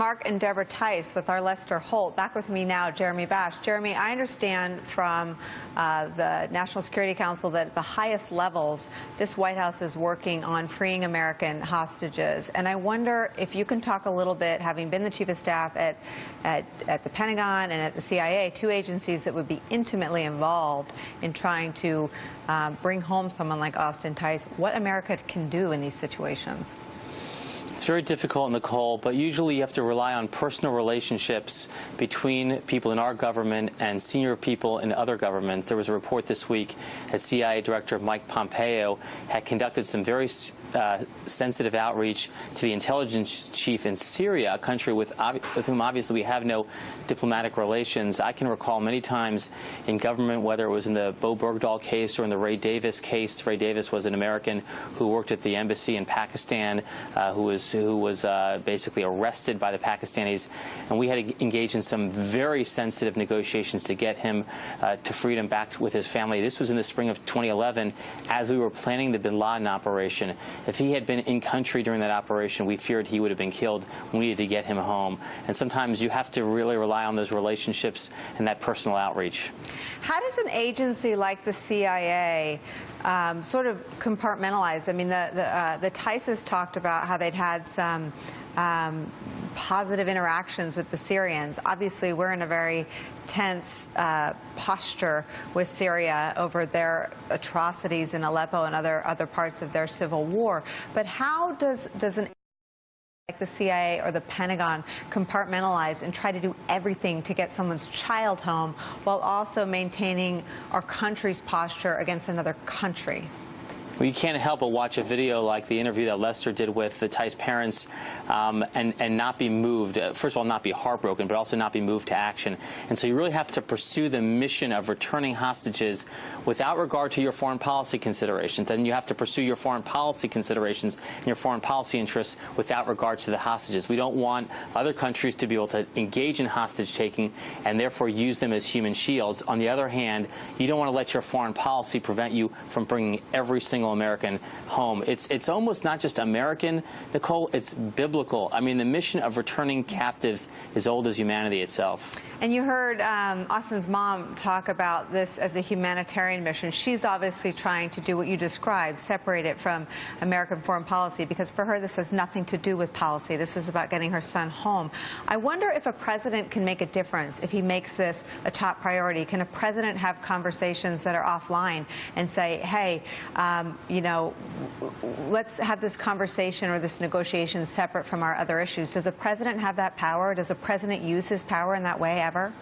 Mark and Deborah Tice with our Lester Holt. Back with me now, Jeremy Bash. Jeremy, I understand from the National Security Council that at the highest levels, this White House is working on freeing American hostages. And I wonder if you can talk a little bit, having been the chief of staff at the Pentagon and at the CIA, two agencies that would be intimately involved in trying to bring home someone like Austin Tice, what America can do in these situations. It's very difficult, Nicole, but usually you have to rely on personal relationships between people in our government and senior people in other governments. There was a report this week that CIA Director Mike Pompeo had conducted some very sensitive outreach to the intelligence chief in Syria, a country with whom obviously we have no diplomatic relations. I can recall many times in government, whether it was in the Bo Bergdahl case or in the Ray Davis case. Ray Davis was an American who worked at the embassy in Pakistan, who was basically arrested by the Pakistanis, and we had to engage in some very sensitive negotiations to get him to freedom back with his family. This was in the spring of 2011 as we were planning the bin Laden operation. If he had been in country during that operation, we feared he would have been killed. We needed to get him home. And sometimes you have to really rely on those relationships and that personal outreach. How does an agency like the CIA sort of compartmentalize? I mean, the Tices talked about how they'd had some positive interactions with the Syrians. Obviously, we're in a very tense posture with Syria over their atrocities in Aleppo and other parts of their civil war. But how does an like the CIA or the Pentagon compartmentalize and try to do everything to get someone's child home while also maintaining our country's posture against another country? Well, you can't help but watch a video like the interview that Lester did with the Tice parents and not be moved. First of all, not be heartbroken, but also not be moved to action. And so you really have to pursue the mission of returning hostages without regard to your foreign policy considerations. And you have to pursue your foreign policy considerations and your foreign policy interests without regard to the hostages. We don't want other countries to be able to engage in hostage-taking and therefore use them as human shields. On the other hand, you don't want to let your foreign policy prevent you from bringing every single American home. It's almost not just American, Nicole, it's biblical. I mean, the mission of returning captives is old as humanity itself. And you heard Austin's mom talk about this as a humanitarian mission. She's obviously trying to do what you described, separate it from American foreign policy, because for her this has nothing to do with policy. This is about getting her son home. I wonder if a president can make a difference if he makes this a top priority. Can a president have conversations that are offline and say, hey, you know, let's have this conversation or this negotiation separate from our other issues? Does a president have that power? Does a president use his power in that way ever?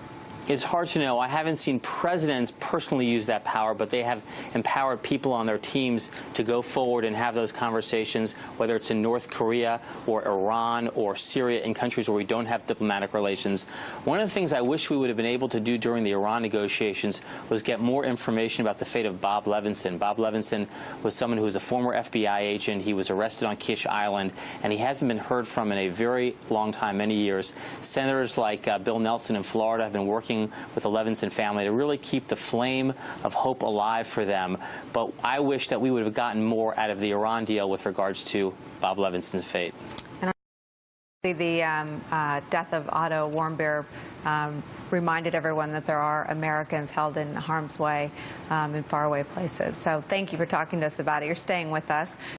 It's hard to know. I haven't seen presidents personally use that power, but they have empowered people on their teams to go forward and have those conversations, whether it's in North Korea or Iran or Syria, in countries where we don't have diplomatic relations. One of the things I wish we would have been able to do during the Iran negotiations was get more information about the fate of Bob Levinson. Bob Levinson was someone who was a former FBI agent. He was arrested on Kish Island, and he hasn't been heard from in a very long time, many years. Senators like Bill Nelson in Florida have been working with the Levinson family to really keep the flame of hope alive for them. But I wish that we would have gotten more out of the Iran deal with regards to Bob Levinson's fate. And the death of Otto Warmbier reminded everyone that there are Americans held in harm's way in faraway places. So thank you for talking to us about it. You're staying with us.